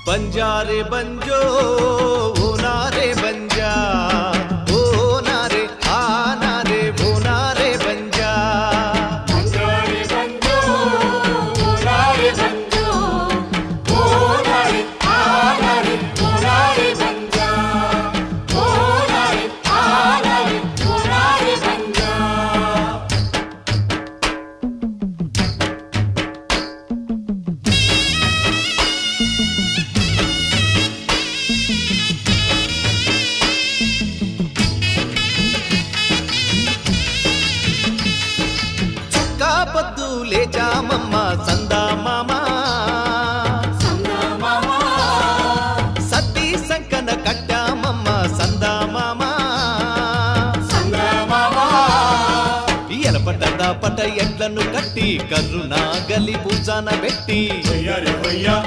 ಬಂಜಾರೆ ಬಂಜೋ ಓ ನಾರೆ ಬಂಜಾ ಓ ನಾರೆ ಆ ನಾರೆ ಓ ನಾರೆ ಬಂಜಾ ಬಂಜಾರೆ ಬಂಜೋ ಓ ನಾರೆ ಬಂಜೋ ಓ ನಾರೆ ಆ ನಾರೆ ಓ ನಾರೆ ಬಂಜಾ ಓ ನಾರೆ ಆ ನಾರೆ ಓ ನಾರೆ ಬಂಜಾ పొద్దు లేచామమ్మ సందా మామ సద్ది సంకన కట్టామమ్మ సందా మామ ఎలపట పట ఎడ్లను కట్టి కర్రునా గలి పూజాన పెట్టి హొయ్యా